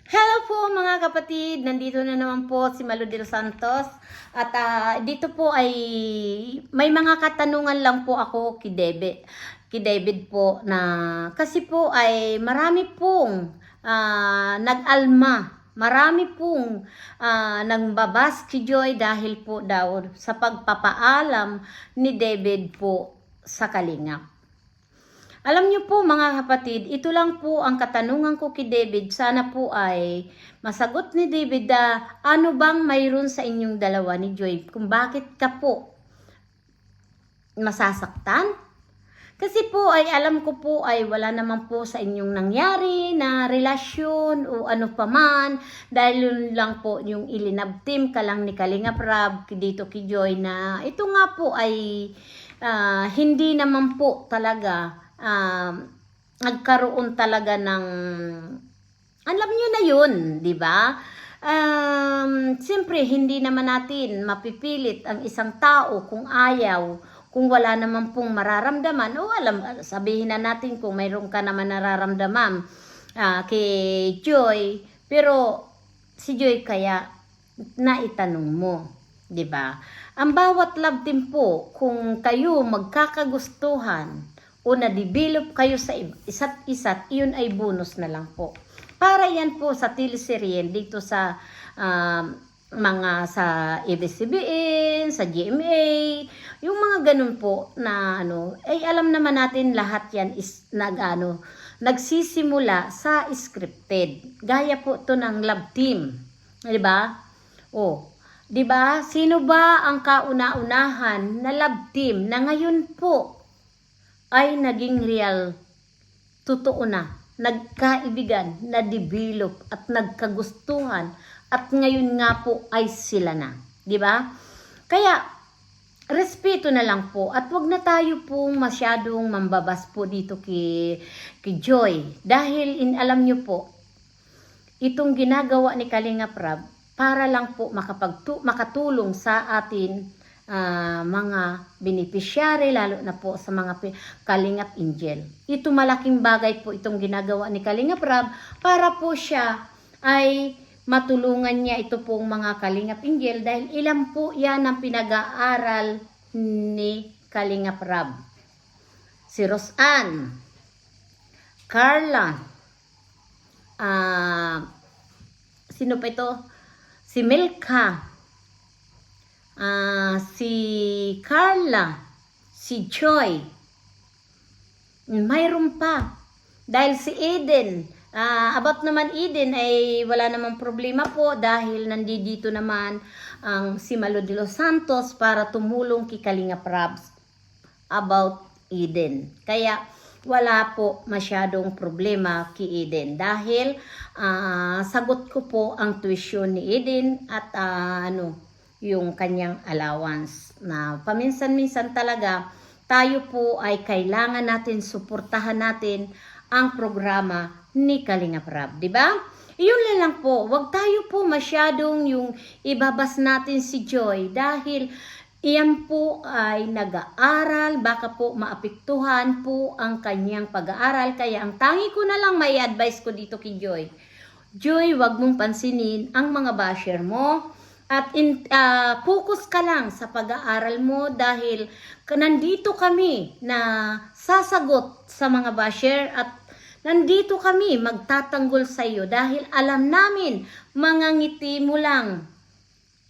Hello po mga kapatid, nandito na naman po si Malu de los Santos at dito po ay may mga katanungan lang po ako kay David po na kasi po ay marami pong nag-alma, marami pong nangbabas kay Joy dahil po daw sa pagpapaalam ni David po sa Kalingap. Alam niyo po mga kapatid, ito lang po ang katanungan ko kay David. Sana po ay masagot ni David ano bang mayroon sa inyong dalawa ni Joy? Kung bakit ka po masasaktan? Kasi po ay alam ko po ay wala naman po sa inyong nangyari na relasyon o ano paman. Dahil yun lang po yung ilinabtim ka lang ni Kalinga Prab dito kay Joy na ito nga po ay hindi naman po talaga nagkaroon talaga ng alam niyo na yun, di ba? Siyempre hindi naman natin mapipilit ang isang tao kung ayaw, kung wala naman pong mararamdaman o sabihin na natin kung mayroon ka naman nararamdaman kay Joy, pero si Joy kaya naitanong mo, di ba? Ang bawat love team po, kung kayo magkakagustuhan o na-develop kayo sa isa't isa, iyon ay bonus na lang po. Para yan po sa teleserye dito sa mga sa ABS-CBN, sa GMA, yung mga ganun po na ay alam naman natin lahat yan is nagsisimula sa scripted. Gaya po to ng love team. 'Di ba? Oh, 'di ba? Sino ba ang kauna-unahan na love team na ngayon po ay naging real, totoo na, nagkaibigan, na-develop at nagkagustuhan at ngayon nga po ay sila na, di ba? Kaya respeto na lang po at wag na tayo pong masyadong mambabas po dito kay Joy dahil alam nyo po itong ginagawa ni Kalinga Prab para lang po makatulong sa atin mga beneficiary, lalo na po sa mga Kalingap Angel. Ito malaking bagay po itong ginagawa ni Kalingap Rab para po siya ay matulungan niya ito pong mga Kalingap Angel dahil ilan po yan ang pinag-aaral ni Kalingap Rab. Si Rosanne, Carla, sino pa ito? Si Milka, si Carla, si Joy, mayroon pa. Dahil si Eden, about naman Eden ay wala namang problema po dahil nandito naman ang si Malu de los Santos para tumulong kay Kalinga Prabs about Eden. Kaya wala po masyadong problema kay Eden dahil sagot ko po ang tuition ni Eden at yung kanyang allowance na paminsan-minsan talaga tayo po ay kailangan natin suportahan natin ang programa ni Kalinga Prab, di ba? Iyon lang po, wag tayo po masyadong yung ibabas natin si Joy dahil iyan po ay nag-aaral, baka po maapektuhan po ang kanyang pag-aaral. Kaya ang tangi ko na lang may advice ko dito kay Joy. Joy, wag mong pansinin ang mga basher mo. At focus ka lang sa pag-aaral mo dahil nandito kami na sasagot sa mga basher at nandito kami magtatanggol sa iyo dahil alam namin mga ngiti mo lang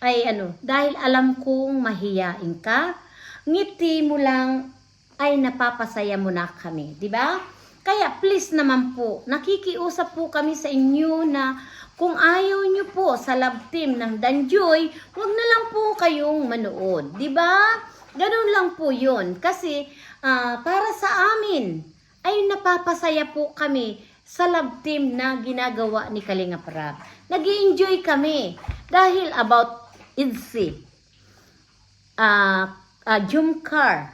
ay dahil alam kong mahiyain ka, ngiti mo lang ay napapasaya mo na kami, di ba? Kaya please naman po, nakikiusap po kami sa inyo na kung ayaw nyo po sa love team ng Danjoy, wag na lang po kayong manood. Diba? Ganun lang po yun. Kasi para sa amin, ay napapasaya po kami sa love team na ginagawa ni Kalinga Prab. Nag-i-enjoy kami dahil about Idsi, Jumcar,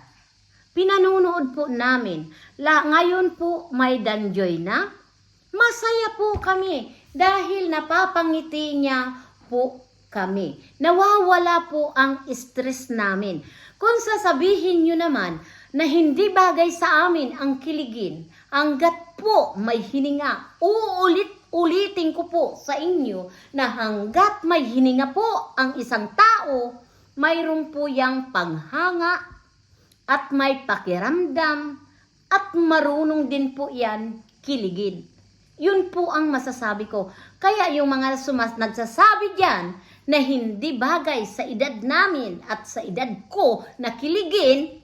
pinanonood po namin. Ngayon po may Danjoy na. Masaya po kami dahil napapangiti niya po kami. Nawawala po ang stress namin. Kung sasabihin nyo naman na hindi bagay sa amin ang kiligin, hanggat po may hininga, uulit Ulitin ko po sa inyo na hanggat may hininga po ang isang tao, mayroon po yang panghanga at may pakiramdam at marunong din po yan kiligin. Yun po ang masasabi ko. Kaya yung mga nagsasabi dyan na hindi bagay sa edad namin at sa edad ko na kiligin,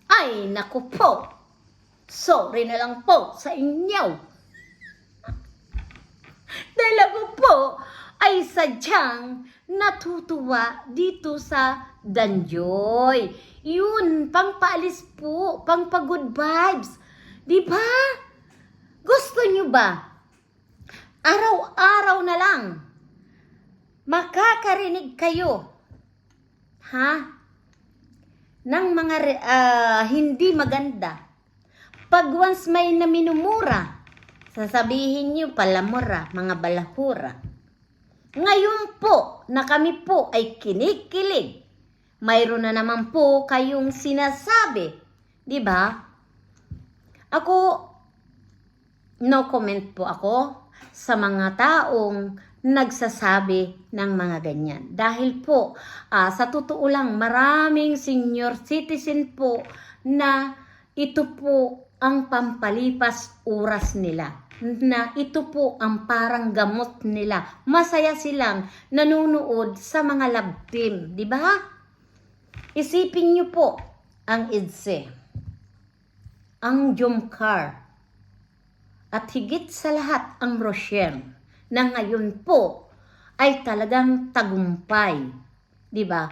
ay naku po, sorry na lang po sa inyo. Dahil ako po ay sadyang natutuwa dito sa Danjoy. Yun, pangpaalis po, pangpa-good vibes. Di ba? Gusto nyo ba? Araw-araw na lang, makakarinig kayo, ng mga hindi maganda. Pag once may naminumura, sasabihin nyo palamura, mga balahura. Ngayon po, na kami po ay kinikilig, mayroon na naman po kayong sinasabi. Di ba? Ako, no comment po ako sa mga taong nagsasabi ng mga ganyan. Dahil po, sa totoo lang, maraming senior citizen po na ito po ang pampalipas oras nila. Na ito po ang parang gamot nila. Masaya silang nanonood sa mga love team. Di ba? Isipin niyo po ang EDSE, ang Jomcar, at higit sa lahat ang Rochelle, na ngayon po ay talagang tagumpay. Di ba?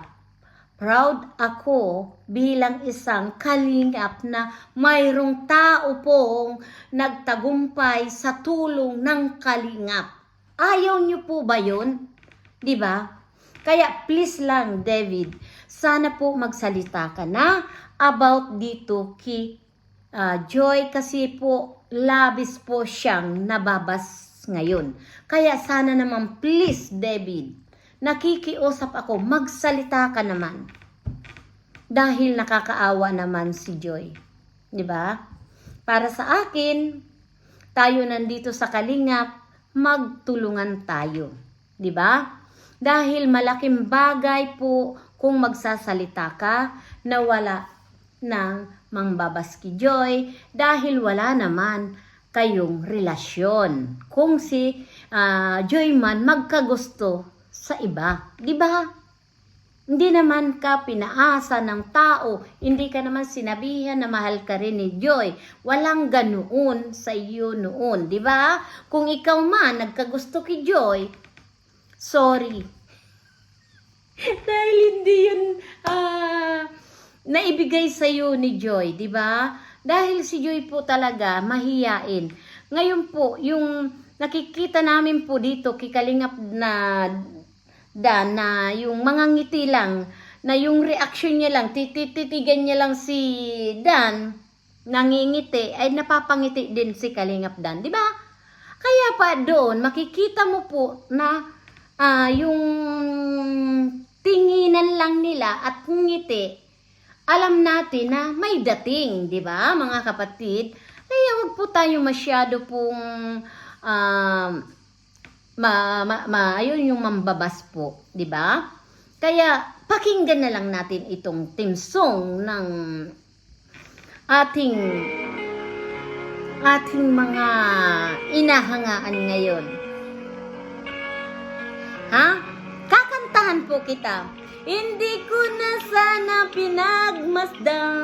Proud ako bilang isang kalingap na mayroong tao pong nagtagumpay sa tulong ng kalingap. Ayaw niyo po ba yun? Di ba? Kaya please lang, David, sana po magsalita ka na about dito kay Joy, kasi po labis po siyang nababas ngayon. Kaya sana naman please, David, nakikiusap ako, magsalita ka naman. Dahil nakakaawa naman si Joy. Di ba? Para sa akin, tayo nandito sa Kalingap, magtulungan tayo. Di ba? Dahil malaking bagay po kung magsasalita ka na wala ng mangbabas ki Joy, dahil wala naman kayong relasyon. Kung si Joy man magkagusto sa iba, di ba? Hindi naman ka pinaasa ng tao, hindi ka naman sinabihan na mahal ka rin ni Joy. Walang ganoon sa iyo noon, di ba? Kung ikaw man nagkagusto kay Joy, sorry. Dahil hindi yun naibigay sa iyo ni Joy, di ba? Dahil si Joy po talaga mahiyain. Ngayon po, yung nakikita namin po dito kay Kalingap na Dan, na yung mga ngiti lang, na yung reaction niya lang, tititigan niya lang si Dan, nangingiti, ay napapangiti din si Kalingap Dan, di ba? Kaya pa doon, makikita mo po na yung tinginan lang nila at ngiti, alam natin na may dating, di ba, mga kapatid? Kaya huwag po tayo masyado pong ayun yung mambabas po, di ba? Kaya pakinggan na lang natin itong theme song ng ating mga inahangaan ngayon. Kakantahan po kita. Hindi ko na sana pinagmasdan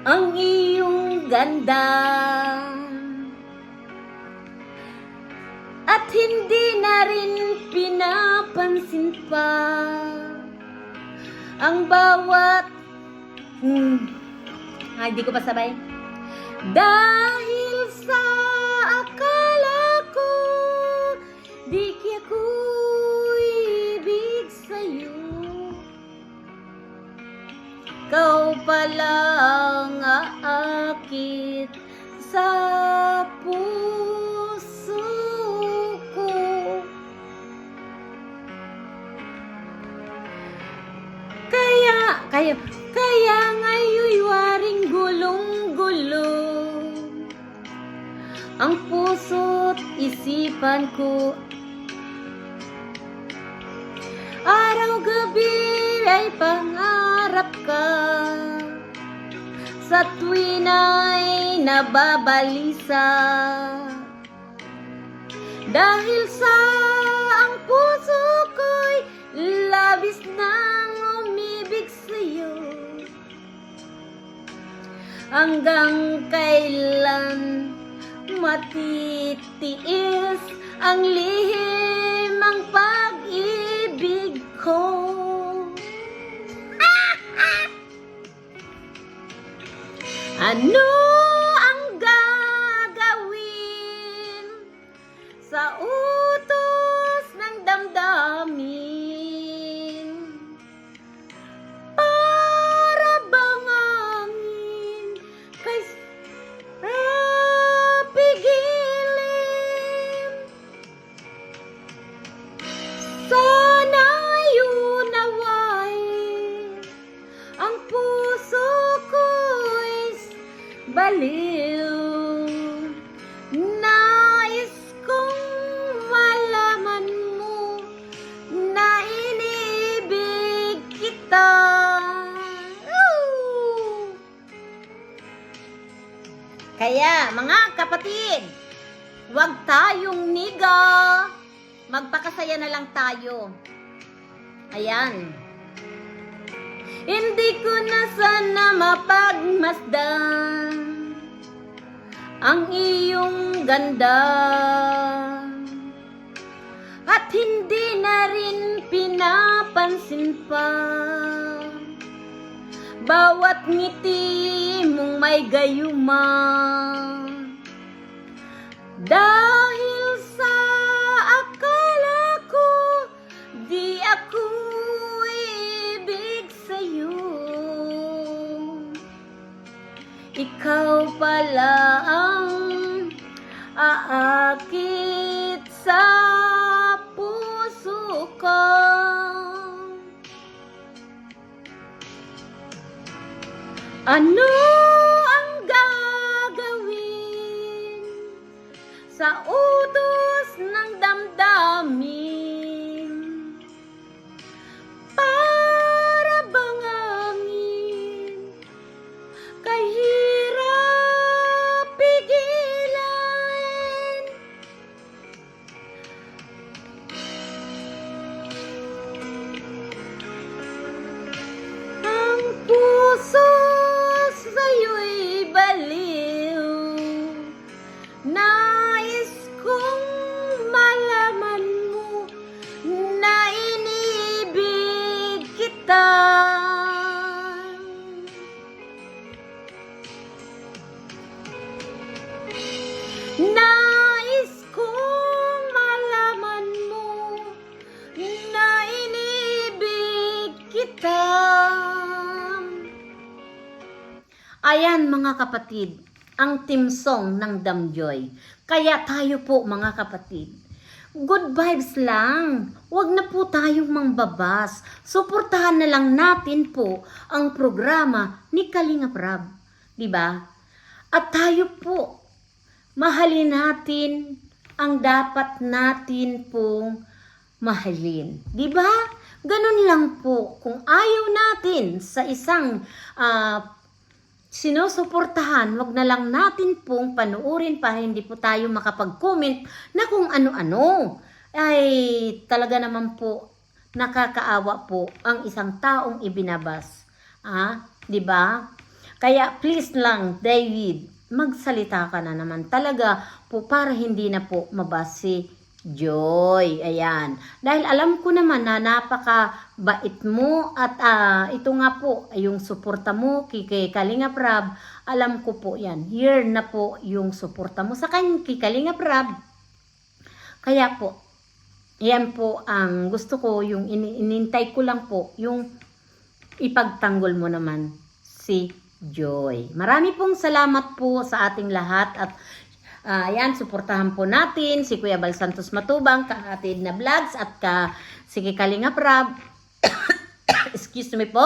ang iyong ganda, at hindi na rin pinapansin pa ang bawat di ko pa sabay. Dahil sa akala ko di ko ibig sa'yo, kau pala ang aakit sa puso ko. Kaya ngayon'y waring gulong-gulo ang puso't isipan ko. Araw-gabi ay pangarap ka, sa tuwin ay nababalisa. Dahil sa ang puso ko'y labis nang umibig sa'yo. Hanggang kailan matitiis ang lihim ang pag-ibig ko. Ano ang gagawin sa utos ng damdamin? Para bang angin kay pigilin? Sana'y unaway ang puso ko'y baliw. Nais kong malaman mo na inibig kita. Woo! Kaya mga kapatid, huwag tayong niga. Magpakasaya na lang tayo. Ayan. Hindi ko na sana mapagmasdan ang iyong ganda, at hindi na rin pinapansin pa bawat ngiti mong may gayuma. Dahil sa akala ko di ako ibig sa'yo, ikaw pala ang aakit sa puso ko. Ano ang gagawin sa utos ng damdamin? Para bang angin kay hirap pigilan? Ang puso sa'yo'y baliw. Nais kong malaman mo na inibig kita. Nais kong malaman mo na inibig kita. Ayan mga kapatid, ang team song ng Damjoy. Kaya tayo po mga kapatid, good vibes lang. Huwag na po tayong mangbabas. Suportahan na lang natin po ang programa ni Kalingap Rab. Diba? At tayo po, mahalin natin ang dapat natin pong mahalin. Diba? Ganun lang po. Kung ayaw natin sa isang sinusuportahan, wag na lang natin pong panuurin para hindi po tayo makapag-comment na kung ano-ano. Ay, talaga naman po, nakakaawa po ang isang taong ibinabas. Di ba? Kaya please lang, David, magsalita ka na naman talaga po para hindi na po mabasi Joy. Ayan. Dahil alam ko naman na napakabait mo at ito nga po, yung suporta mo kay Kalingap Rab, alam ko po yan. Here na po yung suporta mo sa kay Kalingap Rab. Kaya po, yan po ang gusto ko, yung inintay ko lang po, yung ipagtanggol mo naman si Joy. Marami pong salamat po sa ating lahat at ayan, suportahan po natin si Kuya Bal Santos Matubang, Kaatid na Vlogs at si Kalingap Rab. Excuse me po.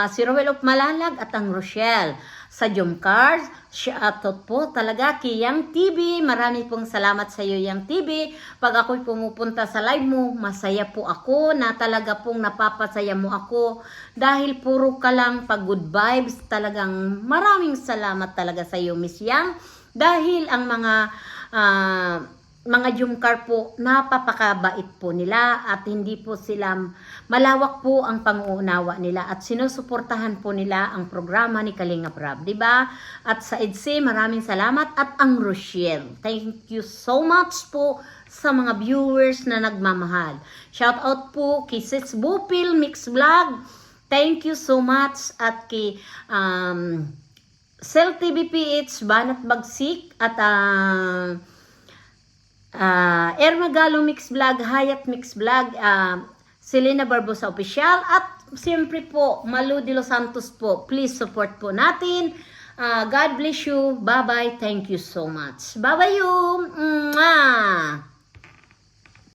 Si Rowel of Malalag at ang Rochelle. sa Jomcars. Shoutout po talaga kay Yang TV. Marami pong salamat sa iyo, Yang TV. Pag ako'y pumupunta sa live mo, masaya po ako na talaga pong napapasaya mo ako. Dahil puro ka lang pag good vibes. Talagang maraming salamat talaga sa iyo, Miss Yang. Dahil ang mga Jomcar po, napapakabait po nila at hindi po sila, malawak po ang panguunawa nila at sinusuportahan po nila ang programa ni Kalingap Rab, di ba? At sa EDSA, maraming salamat at ang Rochelle. Thank you so much po sa mga viewers na nagmamahal. Shout out po kay Sis Bupil Mix Vlog. Thank you so much at kay Cell TV PH, Banat Bagsik at Ermagalo Mix Vlog, Hayat Mix Vlog, Selena Barbosa Official at siyempre po Malu de los Santos po. Please support po natin. God bless you. Bye bye. Thank you so much. Bye bye you. Mwah!